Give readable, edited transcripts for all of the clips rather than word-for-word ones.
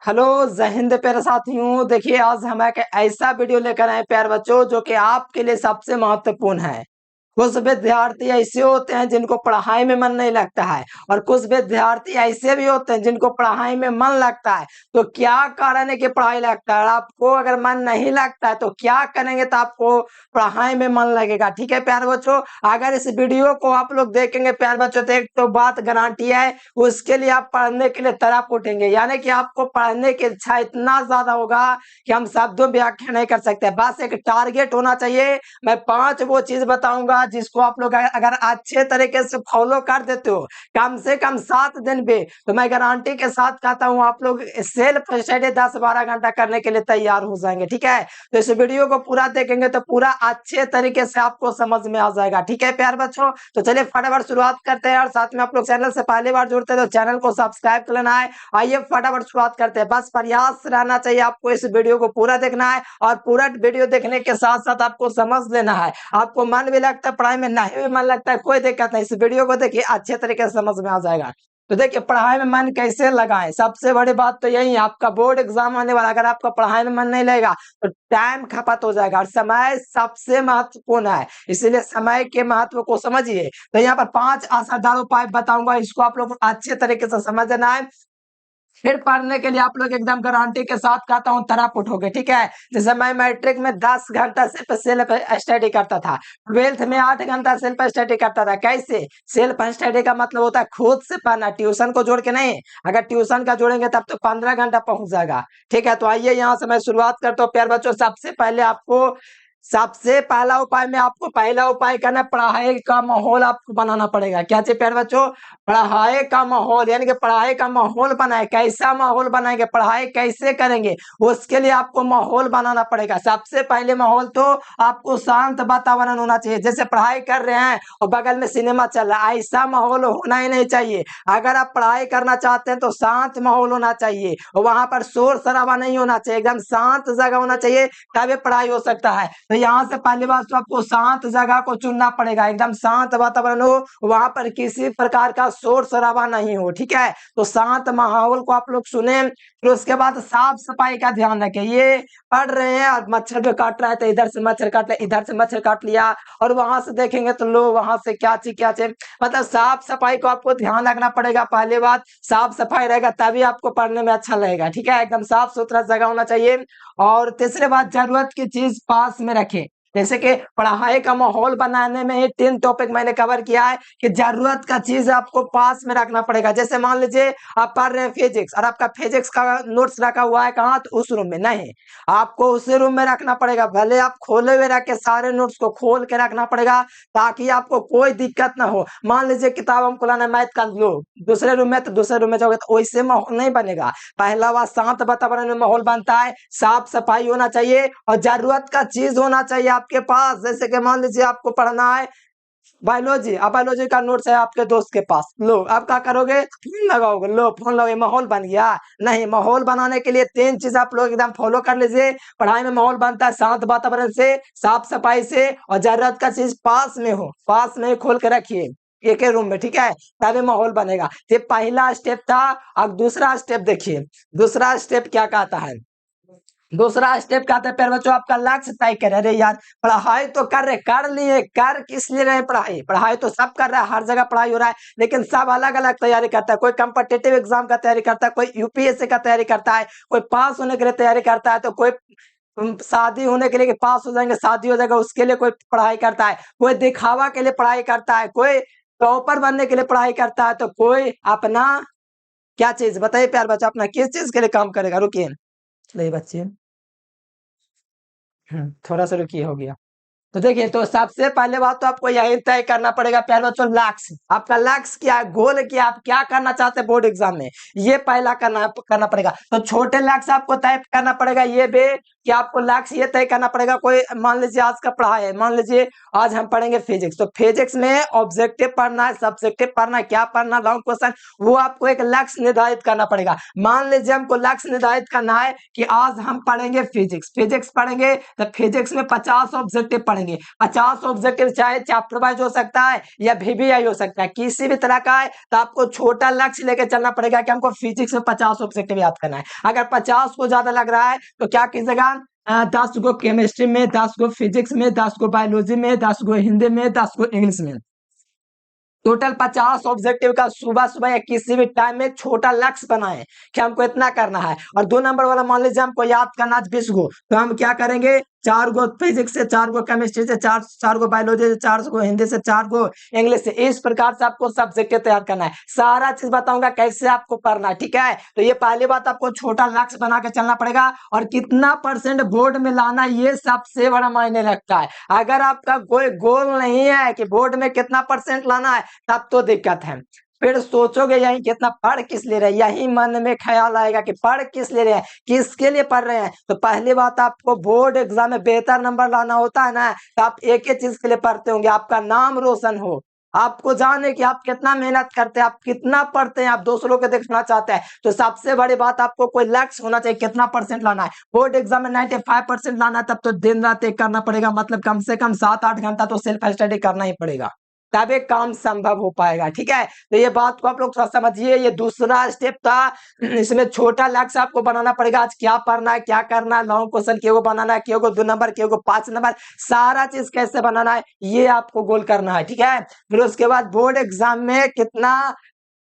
Hello जय हिंद प्यारे साथियों। देखिए आज हम एक ऐसा वीडियो लेकर आए प्यारे बच्चों जो कि आपके लिए सबसे महत्वपूर्ण है। कुछ विद्यार्थी ऐसे होते हैं जिनको पढ़ाई में मन नहीं लगता है और कुछ विद्यार्थी ऐसे भी होते हैं जिनको पढ़ाई में मन लगता है। तो क्या कारण है कि पढ़ाई लगता है? आपको अगर मन नहीं लगता है तो क्या करेंगे तो आपको पढ़ाई में मन लगेगा। ठीक है प्यारे बच्चों, अगर इस वीडियो को आप लोग देखेंगे प्यारे बच्चों तो एक तो बात गारंटी है, उसके लिए आप पढ़ने के लिए तड़प उठेंगे। यानी कि आपको पढ़ने की इच्छा इतना ज्यादा होगा कि हम शब्दों में व्याख्या नहीं कर सकते। बस एक टारगेट होना चाहिए। मैं 5 वो चीज बताऊंगा जिसको आप लोग अगर अच्छे तरीके से फॉलो कर देते हो कम से कम 7 दिन पे, तो मैं गारंटी के साथ कहता हूँ आप लोग सेल्फ स्टडी 10-12 घंटा करने के लिए तैयार हो जाएंगे। ठीक है, तो इस वीडियो को पूरा देखेंगे तो पूरा अच्छे तरीके से आपको समझ में आ जाएगा। ठीक है प्यार बच्चों, तो चलिए फटाफट शुरुआत करते हैं। और साथ में आप लोग चैनल से पहली बार जुड़ते हैं तो चैनल को सब्सक्राइब कर लेना है। आइए फटाफट शुरुआत करते हैं। बस प्रयास रहना चाहिए आपको इस वीडियो को पूरा देखना है और पूरा वीडियो देखने के साथ साथ आपको समझ लेना है। आपको मन भी लगता है पढ़ाई में, नहीं भी मन लगता है कोई दिक्कत नहीं, इस वीडियो को देखिए अच्छे तरीके से समझ में आ जाएगा। तो देखिए पढ़ाई में मन कैसे लगाएं, सबसे बड़ी बात तो यही है। आपका बोर्ड एग्जाम आने वाला, अगर आपका पढ़ाई में मन नहीं लगेगा तो टाइम खपत हो जाएगा और समय सबसे महत्वपूर्ण है, इसीलिए समय के महत्व को समझिए। तो यहाँ पर 5 असरदार उपाय बताऊंगा, इसको आप लोग अच्छे तरीके से समझना है। फिर पढ़ने के लिए आप लोग एकदम गारंटी के साथ कहता हूँ तरफ उठोगे। ठीक है, जैसे मैं मैट्रिक में 10 घंटा सिर्फ सेल्फ स्टडी करता था, 12th में 8 घंटा सेल्फ स्टडी करता था। कैसे? सेल्फ स्टडी का मतलब होता है खुद से पढ़ना, ट्यूशन को जोड़ के नहीं। अगर ट्यूशन का जोड़ेंगे तब तो 15 घंटा पहुंच जाएगा। ठीक है, तो आइए यहाँ से मैं शुरुआत करता हूँ प्यार बच्चों। सबसे पहला उपाय में आपको पहला उपाय करना, पढ़ाई का माहौल आपको बनाना पड़ेगा। क्या चाहिए प्यारे बच्चों? पढ़ाई का माहौल, यानी कि पढ़ाई का माहौल बनाए। कैसा माहौल बनाएंगे, पढ़ाई कैसे करेंगे, उसके लिए आपको माहौल बनाना पड़ेगा। सबसे पहले माहौल तो आपको शांत वातावरण होना चाहिए। जैसे पढ़ाई कर रहे हैं और बगल में सिनेमा चल रहा है, ऐसा माहौल होना ही नहीं चाहिए। अगर आप पढ़ाई करना चाहते हैं तो शांत माहौल होना चाहिए, वहां पर शोर शराबा नहीं होना चाहिए, एकदम शांत जगह होना चाहिए, तभी पढ़ाई हो सकता है। तो यहाँ से पहली बात तो आपको शांत जगह को चुनना पड़ेगा, एकदम शांत वातावरण हो, वहां पर किसी प्रकार का शोर शराबा नहीं हो। ठीक है, तो शांत माहौल को आप लोग सुने। फिर उसके बाद साफ सफाई का ध्यान रखें। ये पढ़ रहे हैं और मच्छर भी काट रहा है तो इधर से मच्छर काट लिया, इधर से मच्छर काट लिया, और वहां से देखेंगे तो लो वहां से क्या चीज, मतलब साफ सफाई को आपको ध्यान रखना पड़ेगा। पहली बात साफ सफाई रहेगा तभी आपको पढ़ने में अच्छा लगेगा। ठीक है, एकदम साफ सुथरा जगह होना चाहिए। और तीसरी बात, जरूरत की चीज पास में रखें। जैसे कि पढ़ाई का माहौल बनाने में ही 3 टॉपिक मैंने कवर किया है कि जरूरत का चीज आपको पास में रखना पड़ेगा। जैसे मान लीजिए आप पढ़ रहे हैं फिजिक्स और आपका फिजिक्स का नोट्स रखा हुआ है कहाँ, तो उस रूम में नहीं, आपको उसी रूम में रखना पड़ेगा। भले आप खोले हुए रख के सारे नोट्स को खोल के रखना पड़ेगा ताकि आपको कोई दिक्कत ना हो। मान लीजिए किताब हमको लाना है मैथ का, लो दूसरे रूम में, तो दूसरे रूम में जाओगे तो वैसे माहौल नहीं बनेगा। पहला बात शांत वातावरण में माहौल बनता है, साफ सफाई होना चाहिए और जरूरत का चीज होना चाहिए आपके पास। जैसे कि मान लीजिए आपको पढ़ना है बायोलॉजी, अब बायोलॉजी का नोट्स है आपके दोस्त के पास, लो आप क्या करोगे, फोन लगाओगे, लो फोन लगाओगे, माहौल बन गया। नहीं, माहौल बनाने के लिए 3 चीज आप लोग एकदम फॉलो कर लीजिए। पढ़ाई में माहौल बनता है शांत वातावरण से, साफ सफाई से, और जरूरत का चीज पास में हो, पास में खोल के रखिए एक ही रूम में। ठीक है, तभी माहौल बनेगा। ये पहला स्टेप था। अब दूसरा स्टेप देखिए, दूसरा स्टेप क्या कहता है। दूसरा स्टेप कहते हैं प्यारे बच्चों आपका लक्ष्य तय करें। अरे यार पढ़ाई तो कर रहे, कर लिए, कर किस लिए रहे, पढ़ाई पढ़ाई तो सब कर रहा है, हर जगह पढ़ाई हो रहा है, लेकिन सब अलग अलग तैयारी करता है। कोई कम्पिटिटिव एग्जाम का तैयारी करता है, कोई यूपीएससी का तैयारी करता है, कोई पास होने के लिए तैयारी करता है, तो कोई शादी होने के लिए कि पास हो जाएंगे शादी हो जाएगा उसके लिए कोई पढ़ाई करता है, कोई दिखावा के लिए पढ़ाई करता है, कोई टॉपर बनने के लिए पढ़ाई करता है, तो कोई अपना क्या चीज बताइए प्यार बच्चा, अपना किस चीज के लिए काम करेगा। रुकिए नहीं बच्चे, थोड़ा सा रुकिए, हो गया। तो देखिए, तो सबसे पहले बात तो आपको यही तय करना पड़ेगा प्यारे बच्चों, लक्ष्य। आपका लक्ष्य क्या है, गोल क्या, आप क्या करना चाहते हैं बोर्ड एग्जाम में, ये पहला करना पड़ेगा। तो छोटे लक्ष्य आपको तय करना पड़ेगा। ये भी कि आपको लक्ष्य ये तय करना पड़ेगा। कोई मान लीजिए आज का पढ़ाई है, मान लीजिए आज हम पढ़ेंगे फिजिक्स, तो फिजिक्स में ऑब्जेक्टिव पढ़ना है, सब्जेक्टिव पढ़ना है, क्या पढ़ना, लॉन्ग क्वेश्चन, वो आपको एक लक्ष्य निर्धारित करना पड़ेगा। मान लीजिए हमको लक्ष्य निर्धारित करना है कि आज हम पढ़ेंगे फिजिक्स, फिजिक्स पढ़ेंगे तो फिजिक्स में 50 ऑब्जेक्टिव पढ़ेंगे। पढ़ेंगे। 50 ऑब्जेक्टिव चाहे चैप्टर वाइज हो सकता है या VBI हो सकता है, किसी भी तरह का है तो आपको छोटा लक्ष्य लेकर चलना पड़ेगा कि हमको फिजिक्स में 50 ऑब्जेक्टिव याद करना है। अगर 50 को ज्यादा लग रहा है तो क्या कीजिएगा, 10 गो केमिस्ट्री में, 10 गो फिजिक्स में, 10 गो बायोलॉजी में, 10 गो हिंदी में, 10 गो इंग्लिश में, टोटल 50 ऑब्जेक्टिव का सुबह सुबह या किसी भी टाइम में छोटा लक्ष्य बनाए कि हमको इतना करना है। और 2 नंबर वाला मान लीजिए हमको याद करना 20 गो, तो हम क्या करेंगे, 4 गो फिजिक्स से, 4 गो केमिस्ट्री से, 4 गो बायोलॉजी से, 4 गो हिंदी से, 4 गो इंग्लिश से, इस प्रकार से आपको सब्जेक्ट तैयार करना है। सारा चीज बताऊंगा कैसे आपको करना है, ठीक है। तो ये पहली बात, आपको छोटा लक्ष्य बना के चलना पड़ेगा और कितना परसेंट बोर्ड में लाना ये सबसे बड़ा मायने रखता है। अगर आपका कोई गोल नहीं है कि बोर्ड में कितना परसेंट लाना है तब तो दिक्कत है। फिर सोचोगे यही कितना पढ़ किस ले रहे हैं, यही मन में ख्याल आएगा कि पढ़ किस ले रहे हैं, किसके लिए पढ़ रहे हैं। तो पहली बात, आपको बोर्ड एग्जाम में बेहतर नंबर लाना होता है ना, तो आप एक ही चीज के लिए पढ़ते होंगे, आपका नाम रोशन हो, आपको जाने कि आप कितना मेहनत करते हैं, आप कितना पढ़ते हैं, आप दूसरों को देखना चाहते हैं। तो सबसे बड़ी बात, आपको कोई लक्ष्य होना चाहिए, कितना परसेंट लाना है। बोर्ड एग्जाम में 95% लाना है, तब तो दिन रात एक करना पड़ेगा, मतलब कम से कम 7-8 घंटा तो सेल्फ स्टडी करना ही पड़ेगा, तब एक काम संभव हो पाएगा, ठीक है। तो ये बात को आप लोग थोड़ा समझिए। ये दूसरा स्टेप था, इसमें छोटा लक्ष्य आपको बनाना पड़ेगा, आज क्या पढ़ना है, क्या करना है, लॉन्ग क्वेश्चन क्यों बनाना है, क्यों को 2 नंबर, क्यों को 5 नंबर, सारा चीज कैसे बनाना है ये आपको गोल करना है, ठीक है। फिर उसके बाद बोर्ड एग्जाम में कितना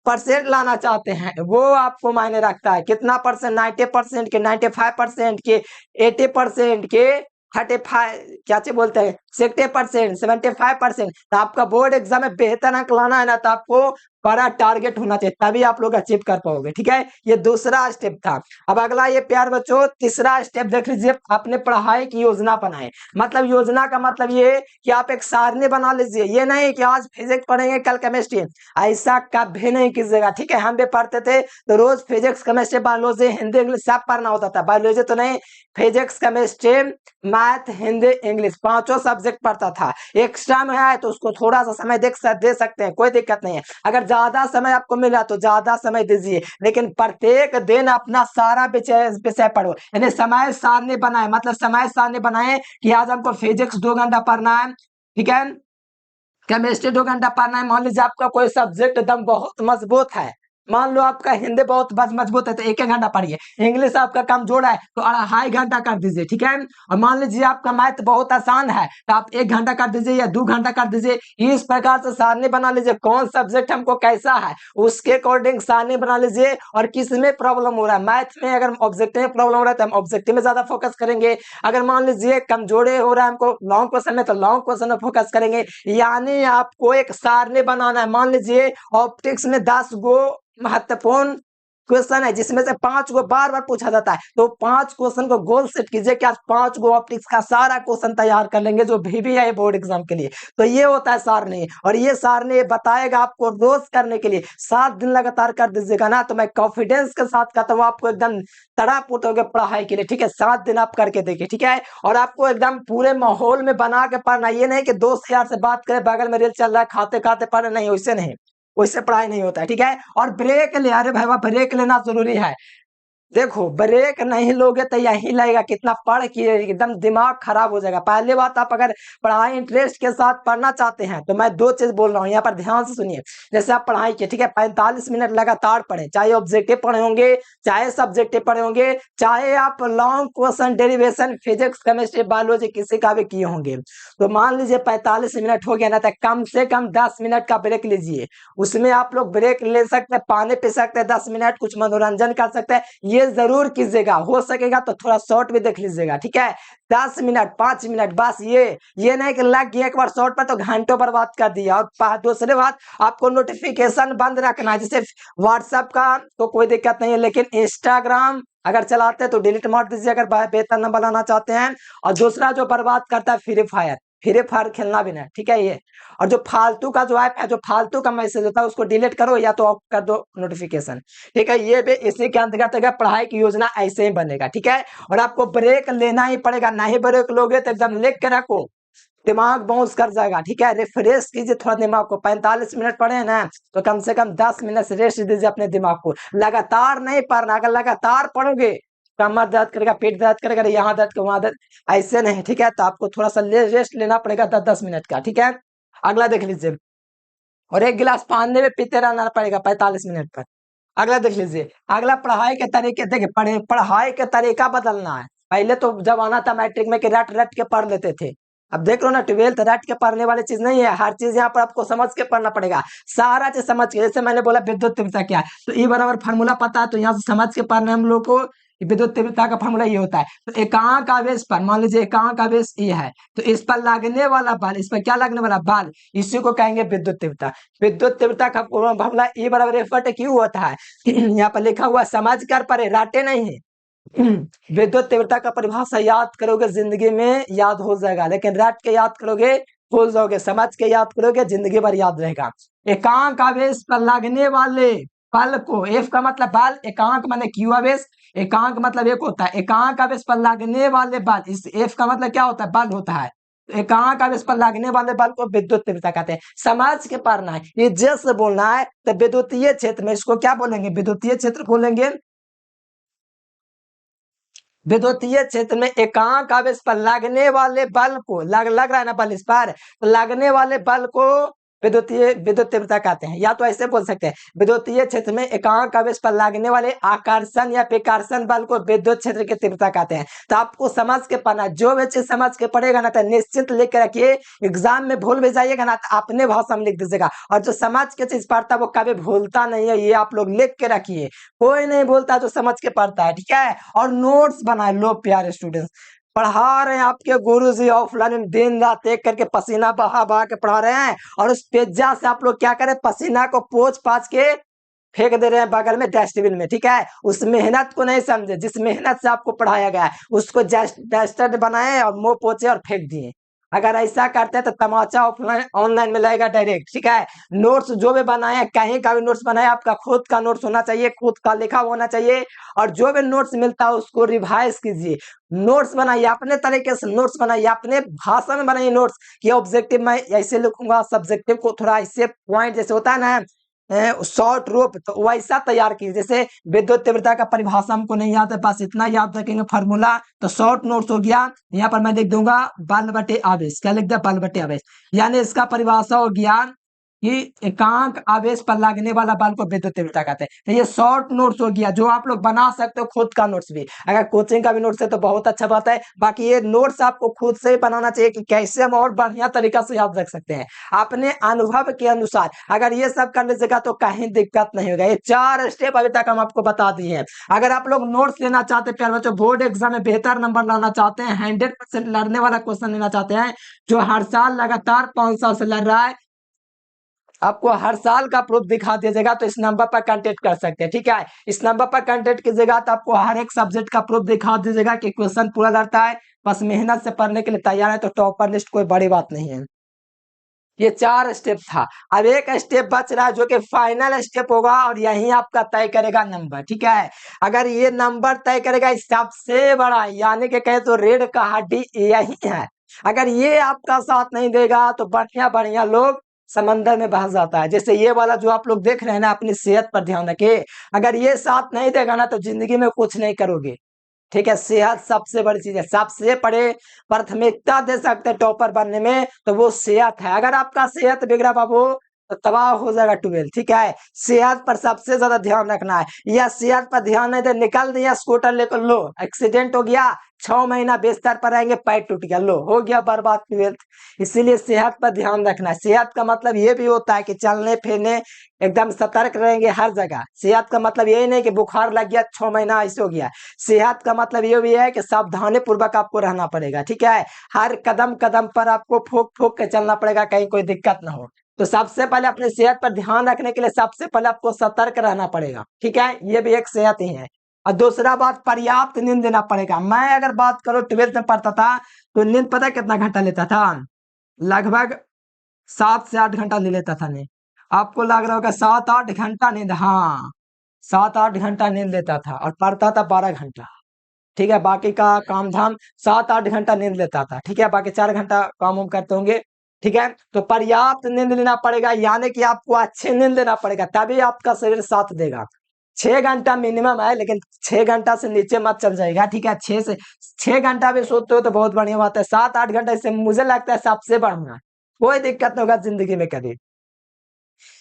परसेंट लाना चाहते हैं वो आपको मायने रखता है, कितना परसेंट, 90% के, 95% के, 80% के, 35 क्या चे बोलते हैं 60%, 75%। तो आपका बोर्ड एग्जाम में बेहतर अंक लाना है ना, तो आपको बड़ा टारगेट होना चाहिए, तभी आप लोग अचीव कर पाओगे, ठीक है। ये दूसरा स्टेप था। अब अगला ये प्यार बच्चों, तीसरा स्टेप देख लीजिए, आपने पढ़ाई की योजना बनाए। मतलब योजना का मतलब ये कि आप एक सारणी बना लीजिए, ये नहीं कि आज फिजिक्स पढ़ेंगे कल केमिस्ट्री, ऐसा कभी नहीं कीजिएगा, ठीक है। हम भी पढ़ते थे तो रोज physics chemistry biology Hindi English सब पढ़ना होता था, बायोलॉजी तो नहीं, physics chemistry math Hindi English पांचों सब्जेक्ट पढ़ता था। एक्स्ट्रा में है तो उसको थोड़ा सा समय दे सकते हैं, कोई दिक्कत नहीं है। अगर ज्यादा समय आपको मिला तो ज्यादा समय दीजिए, लेकिन प्रत्येक दिन अपना सारा विषय विषय पढ़ो, यानी समय सारणी बनाए, मतलब समय सारणी बनाए कि आज हमको फिजिक्स 2 घंटा पढ़ना है, ठीक है, केमिस्ट्री 2 घंटा पढ़ना है। मान लीजिए आपका कोई सब्जेक्ट एकदम बहुत मजबूत है, मान लो आपका हिंदी बहुत मजबूत है तो 1 घंटा पढ़िए, इंग्लिश आपका कमजोर है तो 2.5 घंटा कर दीजिए, ठीक है। और मान लीजिए आपका मैथ बहुत आसान है तो आप 1 घंटा कर दीजिए या 2 घंटा कर दीजिए। इस प्रकार से सारणी बना लीजिए, कौन सब्जेक्ट हमको कैसा है उसके अकॉर्डिंग सारणी बना लीजिए। और किस में प्रॉब्लम हो रहा है, मैथ में अगर ऑब्जेक्टिव में प्रॉब्लम हो रहा है तो हम ऑब्जेक्टिव में ज्यादा फोकस करेंगे, अगर मान लीजिए कमजोरी हो रहा है हमको लॉन्ग क्वेश्चन में तो लॉन्ग क्वेश्चन में फोकस करेंगे। यानी आपको एक सारणी बनाना है। मान लीजिए ऑप्टिक्स में 10 गो महत्वपूर्ण क्वेश्चन है जिसमें से 5 को बार बार पूछा जाता है, तो 5 क्वेश्चन को गोल सेट कीजिए कि आज 5 गो ऑप्टिक्स का सारा क्वेश्चन तैयार कर लेंगे जो भी है बोर्ड एग्जाम के लिए। तो ये होता है सारणी, और ये सारणी बताएगा आपको रोज करने के लिए। 7 दिन लगातार कर दीजिएगा ना, तो मैं कॉन्फिडेंस के साथ कहता हूँ आपको एकदम तड़ाप उठोगे पढ़ाई के लिए, ठीक है। 7 दिन आप करके देखिए, ठीक है। और आपको एकदम पूरे माहौल में बना के पढ़ना, ये नहीं कि दोस्त यार से बात करे बगल में रील चल रहा है खाते खाते पढ़, नहीं, वैसे नहीं, उससे पढ़ाई नहीं होता है, ठीक है। और ब्रेक ले, अरे भाई ब्रेक लेना जरूरी है। देखो ब्रेक नहीं लोगे तो यही लगेगा कितना पढ़ के एकदम दिमाग खराब हो जाएगा। पहली बात, आप अगर पढ़ाई इंटरेस्ट के साथ पढ़ना चाहते हैं तो मैं 2 चीज बोल रहा हूँ यहाँ पर ध्यान से सुनिए। जैसे आप पढ़ाई के, ठीक है, 45 मिनट लगातार पढ़े, चाहे ऑब्जेक्टिव पढ़े होंगे, चाहे सब्जेक्टिव पढ़े होंगे, चाहे आप long question derivation physics chemistry biology किसी का भी किए होंगे। तो मान लीजिए 45 मिनट हो गया ना, तो कम से कम 10 मिनट का ब्रेक लीजिए। उसमें आप लोग ब्रेक ले सकते हैं, पानी पी सकते हैं 10 मिनट, कुछ मनोरंजन कर सकते हैं, ये जरूर कीजिएगा। हो सकेगा तो थोड़ा शॉर्ट भी देख लीजिएगा, ठीक है। 10 मिनट 5 मिनट बस, ये नहीं कि लग गया एक बार शॉर्ट पर तो घंटों बर्बाद कर दिया। और दूसरी बात, आपको नोटिफिकेशन बंद रखना है। जैसे व्हाट्सएप का तो कोई दिक्कत नहीं है, लेकिन इंस्टाग्राम अगर चलाते हैं तो डिलीट मार दीजिए अगर बेहतर नंबर लाना चाहते हैं। और दूसरा जो बर्बाद करता है फ्री फायर खेलना भी नहीं, ठीक है ये। और जो फालतू का जो ऐप है, जो फालतू का मैसेज होता है उसको डिलीट करो या तो ऑफ कर दो नोटिफिकेशन, ठीक है। ये भी इसी के अंतर्गत अगर पढ़ाई की योजना ऐसे ही बनेगा, ठीक है। और आपको ब्रेक लेना ही पड़ेगा, नहीं ब्रेक लोगे तो एकदम लिख के रखो, दिमाग बाउंस कर जाएगा, ठीक है। रिफ्रेश कीजिए थोड़ा दिमाग को। 45 मिनट पढ़े ना तो कम से कम 10 मिनट रेस्ट दीजिए अपने दिमाग को। लगातार नहीं पढ़ना, अगर लगातार पढ़ोगे कमर दर्द करेगा, पेट दर्द करेगा, यहाँ दर्द वहां दर्द, ऐसे नहीं, ठीक है। तो आपको थोड़ा सा रेस्ट लेना पड़ेगा 10-10 मिनट का, ठीक है। अगला देख लीजिए, और 1 गिलास पानी में पीते रहना पड़ेगा 45 मिनट पर। अगला देख लीजिए, अगला पढ़ाई के तरीके, देखिए पढ़ाई के तरीका बदलना है। पहले तो जब आना था मैट्रिक में कि रट रट के पढ़ लेते थे, अब देख लो ना 12th रट के पढ़ने वाली चीज नहीं है, हर चीज यहाँ पर आपको समझ के पढ़ना पड़ेगा, सारा चीज समझ के। जैसे मैंने बोला विद्युत तीव्रता क्या है, तो ई बराबर फार्मूला पता है, तो यहाँ से समझ के पढ़ना है हम लोग को। विद्युत तीव्रता का फार्मूला ये होता है, तो एकांक आवेश पर, मान लीजिए एकांक आवेश ये है, तो इस पर लगने वाला बल, इस पर क्या लगने वाला बल, इसी को कहेंगे विद्युत तीव्रता। विद्युत तीव्रता का फार्मूला E बराबर F बटे Q होता है। यहाँ पर लिखा हुआ समझ कर पढ़े, राटे नहीं है। विद्युत तीव्रता का परिभाषा याद करोगे जिंदगी में याद हो जाएगा, लेकिन रट के याद करोगे भूल जाओगे, समझ के याद करोगे जिंदगी भर याद रहेगा। एकांक आवेश पर लगने वाले बल को, F का मतलब बल, एकांक माने Q आवेश, एकांक मतलब एक होता है, एकांक आवेश पर लगने वाले बल, इस F का मतलब क्या होता है, बल होता है। एकांक आवेश पर लगने वाले बल को विद्युत तीव्रता कहते हैं। समझ के पढ़ना है, ये जैसे बोलना है, तो विद्युतीय क्षेत्र में इसको क्या बोलेंगे, विद्युतीय क्षेत्र बोलेंगे। विद्युतीय क्षेत्र में एकांक आवेश पर लगने वाले बल को, लग रहा है ना बल इस पर, तो लगने वाले बल को विद्युत तीव्रता कहते हैं। या तो ऐसे बोल सकते हैं, विद्युतीय क्षेत्र में एकांक आवेश पर लगने वाले आकर्षण या विकर्षण बल को विद्युत क्षेत्र की तीव्रता कहते हैं। तो आपको समझ के पढ़ना, जो भी चीज समझ के पढ़ेगा ना, तो निश्चित लिख के रखिए, एग्जाम में भूल भी जाइएगा ना, तो अपने भाषा में लिख दीजिएगा। और जो समझ के चीज पढ़ता है वो कभी भूलता नहीं है, ये आप लोग लिख के रखिए। कोई नहीं भूलता जो समझ के पढ़ता है, ठीक है। और नोट्स बनाए लो प्यारे स्टूडेंट्स, पढ़ा रहे हैं आपके गुरुजी ऑफलाइन, दिन रात एक करके पसीना बहा बहा के पढ़ा रहे हैं, और उस पेजा से आप लोग क्या करें, पसीना को पोंछ पाछ के फेंक दे रहे हैं बगल में डस्टबिन में, ठीक है। उस मेहनत को नहीं समझे, जिस मेहनत से आपको पढ़ाया गया है उसको डस्टर बनाए और मुंह पोंछे और फेंक दिए। अगर ऐसा करते हैं तो तमाचा ऑफलाइन ऑनलाइन में लगेगा डायरेक्ट, ठीक है। नोट्स जो भी बनाए, कहीं का भी नोट्स बनाए, आपका खुद का नोट्स होना चाहिए, खुद का लिखा होना चाहिए। और जो भी नोट्स मिलता है उसको रिवाइज कीजिए, नोट्स बनाइए अपने तरीके से, नोट्स बनाइए अपने भाषा में बनाइए नोट्स, कि ऑब्जेक्टिव में ऐसे लिखूंगा, सब्जेक्टिव को थोड़ा ऐसे पॉइंट जैसे होता है ना शॉर्ट रूप, तो वैसा तैयार कीजिए। जैसे विद्युत तीव्रता का परिभाषा हमको नहीं याद है, बस इतना याद रखेंगे फार्मूला, तो शॉर्ट नोट्स हो गया। यहाँ पर मैं लिख दूंगा बल बटे आवेश, क्या लिख दिया, बल बटे आवेश, यानी इसका परिभाषा हो गया कि एकांक आवेश पर लगने वाला बल को विद्युत तीव्रता कहते हैं। तो ये शॉर्ट नोट्स हो गया, जो आप लोग बना सकते हो खुद का नोट्स भी, अगर कोचिंग का भी नोट्स है तो बहुत अच्छा बात है। बाकी ये नोट्स आपको खुद से ही बनाना चाहिए कि कैसे हम और बढ़िया तरीका से याद रख सकते हैं अपने अनुभव के अनुसार। अगर ये सब कर लीजिएगा तो कहीं दिक्कत नहीं होगा। ये 4 स्टेप अभी तक हम आपको बता दिए हैं। अगर आप लोग नोट्स लेना चाहते हैं प्यारे बच्चों, बोर्ड एग्जाम में बेहतर नंबर लाना चाहते हैं, 100% लड़ने वाला क्वेश्चन लेना चाहते हैं, जो हर साल लगातार 5 साल से लड़ रहा है, आपको हर साल का प्रूफ दिखा दीजिएगा, तो इस नंबर पर कांटेक्ट कर सकते हैं, ठीक है। इस नंबर पर कांटेक्ट कीजिएगा तो आपको हर एक सब्जेक्ट का प्रूफ दिखा दीजिएगा कि क्वेश्चन पूरा लड़ता है, बस मेहनत से पढ़ने के लिए तैयार है तो टॉपर लिस्ट कोई बड़ी बात नहीं है। ये 4 स्टेप था, अब एक स्टेप बच रहा है जो कि फाइनल स्टेप होगा, और यही आपका तय करेगा नंबर, ठीक है। अगर ये नंबर तय करेगा सबसे बड़ा, यानी कि कहे तो रेड का हड्डी यही है। अगर ये आपका साथ नहीं देगा तो बढ़िया बढ़िया लोग समंदर में बह जाता है। जैसे ये वाला जो आप लोग देख रहे हैं ना, अपनी सेहत पर ध्यान रखिए, अगर ये साथ नहीं देगा ना तो जिंदगी में कुछ नहीं करोगे, ठीक है। सेहत सबसे बड़ी चीज है, सबसे बड़े प्राथमिकता दे सकते हैं टॉपर बनने में, तो वो सेहत है। अगर आपका सेहत बिगड़ा बाबू तो तबाह हो जाएगा 12, ठीक है। सेहत पर सबसे ज्यादा ध्यान रखना है, या सेहत पर ध्यान नहीं दे, निकल दिया स्कूटर लेकर, लो एक्सीडेंट हो गया, 6 महीना बिस्तर पर रहेंगे, पैर टूट गया, लो हो गया बर्बाद 12। इसीलिए सेहत पर ध्यान रखना है। सेहत का मतलब ये भी होता है कि चलने फिरने एकदम सतर्क रहेंगे हर जगह। सेहत का मतलब यही नहीं कि बुखार लग गया 6 महीना ऐसे हो गया। सेहत का मतलब ये भी है कि सावधानी पूर्वक आपको रहना पड़ेगा, ठीक है। हर कदम कदम पर आपको फूक फूक के चलना पड़ेगा, कहीं कोई दिक्कत ना हो। तो सबसे पहले अपनी सेहत पर ध्यान रखने के लिए सबसे पहले आपको सतर्क रहना पड़ेगा, ठीक है। ये भी एक सेहत ही है। और दूसरा बात, पर्याप्त नींद देना पड़ेगा। मैं अगर बात करूं 12th में पढ़ता था तो नींद पता कितना घंटा लेता था, लगभग 7 से 8 घंटा ले लेता था नींद। आपको लग रहा होगा 7-8 घंटा नींद, हाँ 7-8 घंटा नींद लेता था, और पढ़ता था 12 घंटा, ठीक है। बाकी का काम धाम 7-8 घंटा नींद लेता था, ठीक है। बाकी 4 घंटा काम वाम करते होंगे, ठीक है। तो पर्याप्त नींद लेना पड़ेगा, यानी कि आपको अच्छी नींद लेना पड़ेगा, तभी आपका शरीर साथ देगा। 6 घंटा मिनिमम है, लेकिन 6 घंटा से नीचे मत चल जाएगा, ठीक है। 6 घंटा भी सोते हो तो बहुत बढ़िया बात है। 7-8 घंटा इससे मुझे लगता है सबसे बढ़िया, कोई दिक्कत नहीं होगा जिंदगी में कभी।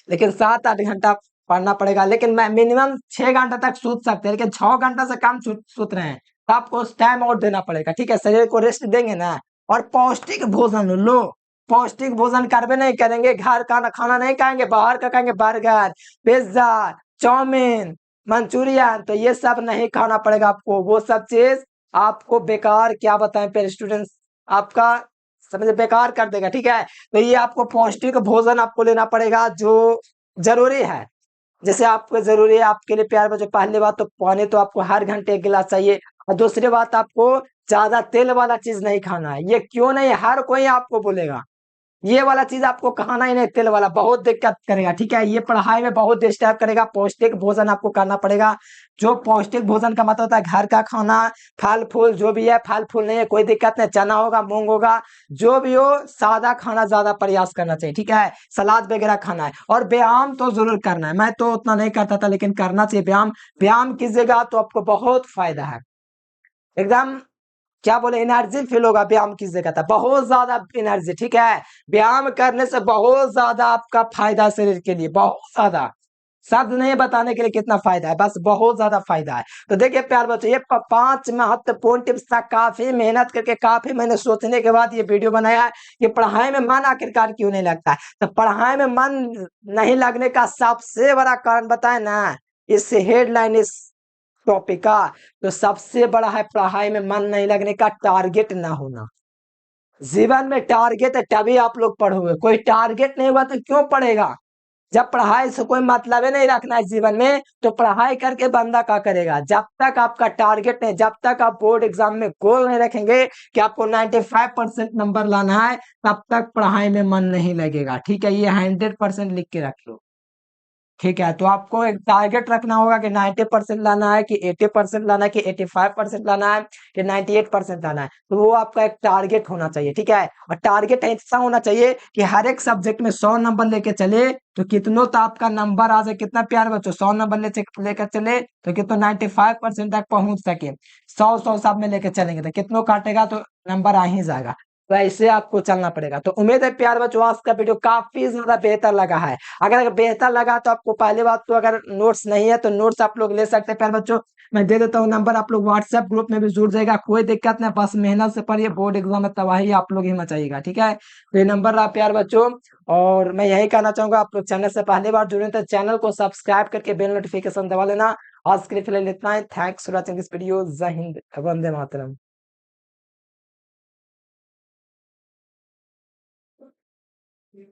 लेकिन 7-8 घंटा पढ़ना पड़ेगा, लेकिन मैं मिनिमम 6 घंटा तक सूत सकते हैं, लेकिन 6 घंटा से कम सूत रहे हैं तो आपको उस टाइम और देना पड़ेगा, ठीक है। शरीर को रेस्ट देंगे ना, और पौष्टिक भोजन लो। पौष्टिक भोजन करबे नहीं करेंगे, घर का खाना नहीं खाएंगे, बाहर का खाएंगे, बर्गर, पिज्जा, चाउमीन, मंचूरियन, तो ये सब नहीं खाना पड़ेगा आपको। वो सब चीज आपको बेकार, क्या बताएं पेर स्टूडेंट्स, आपका समझ बेकार कर देगा, ठीक है। तो ये आपको पौष्टिक भोजन आपको लेना पड़ेगा जो जरूरी है। जैसे आपको जरूरी है आपके लिए प्यार बच्चों, पहली बात तो पानी तो आपको हर घंटे 1 गिलास चाहिए, और दूसरी बात आपको ज्यादा तेल वाला चीज नहीं खाना है। ये क्यों नहीं, हर कोई आपको बोलेगा ये वाला चीज आपको खाना ही नहीं, तेल वाला बहुत दिक्कत करेगा, ठीक है। ये पढ़ाई में बहुत डिस्टर्ब करेगा। पौष्टिक भोजन आपको करना पड़ेगा। जो पौष्टिक भोजन का मतलब होता है घर का खाना, फल फूल जो भी है, फल फूल नहीं है कोई दिक्कत नहीं, चना होगा, मूंग होगा, जो भी हो, सादा खाना ज्यादा प्रयास करना चाहिए, ठीक है। सलाद वगैरह खाना है, और व्यायाम तो जरूर करना है। मैं तो उतना नहीं करता था, लेकिन करना चाहिए व्यायाम। व्यायाम कीजिएगा तो आपको बहुत फायदा है, एकदम क्या बोले एनर्जी फील होगा व्यायाम कीजिएगा था, बहुत ज्यादा एनर्जी, ठीक है। व्यायाम करने से बहुत ज्यादा आपका फायदा शरीर के लिए, बहुत ज्यादा, शब्द नहीं बताने के लिए कितना फायदा है, बस बहुत ज्यादा फायदा है। तो देखिए प्यार बच्चों, ये 5 महत्वपूर्ण टिप्स था। काफी मेहनत करके, काफी मैंने सोचने के बाद ये वीडियो बनाया है कि पढ़ाई में मन आखिरकार क्यों नहीं लगता है। तो पढ़ाई में मन नहीं लगने का सबसे बड़ा कारण बताए ना, इस हेडलाइन, इस टॉपिक का, तो सबसे बड़ा है पढ़ाई में मन नहीं लगने का टारगेट ना होना। जीवन में टारगेट है तभी आप लोग पढ़ोगे, कोई टारगेट नहीं हुआ तो क्यों पढ़ेगा। जब पढ़ाई से कोई मतलब ही नहीं रखना है जीवन में, तो पढ़ाई करके बंदा क्या करेगा। जब तक आपका टारगेट नहीं, जब तक आप बोर्ड एग्जाम में गोल नहीं रखेंगे कि आपको 95% नंबर लाना है, तब तक पढ़ाई में मन नहीं लगेगा, ठीक है। ये 100% लिख के रख लो, ठीक है। तो आपको एक टारगेट रखना होगा कि 90% लाना है, कि 80% लाना है, कि 85% लाना है, कि 98% लाना है। तो वो आपका एक टारगेट होना चाहिए, ठीक है। और टारगेट ऐसा होना चाहिए कि हर एक सब्जेक्ट में 100 नंबर लेके चले, तो कितनों तो आपका नंबर आ जाए। कितना प्यार बच्चों, 100 नंबर लेकर चले तो कितना 95% तक पहुंच सके। 100 सब में लेके चलेंगे तो कितनों काटेगा तो नंबर आ ही जाएगा। तो ऐसे आपको चलना पड़ेगा। तो उम्मीद है प्यार बच्चों आज का वीडियो काफी ज्यादा बेहतर लगा है। अगर बेहतर लगा तो आपको पहली बात तो, अगर नोट्स नहीं है तो नोट्स आप लोग ले सकते हैं प्यार बच्चों। मैं दे देता हूँ नंबर, आप लोग व्हाट्सएप ग्रुप में भी जुड़ जाएगा, कोई दिक्कत नहीं, बस मेहनत से पढ़िए, बोर्ड एग्जाम में तबाही आप लोग ही मचाइएगा, ठीक है। तो ये नंबर रहा प्यार बच्चों। और मैं यही कहना चाहूंगा, आप लोग चैनल से पहली बार जुड़े तो चैनल को सब्सक्राइब करके बेल नोटिफिकेशन दबा लेना। आज के लिए फिलहाल इतना ही। Thanks for watching this video. जय हिंद, वंदे मातरम।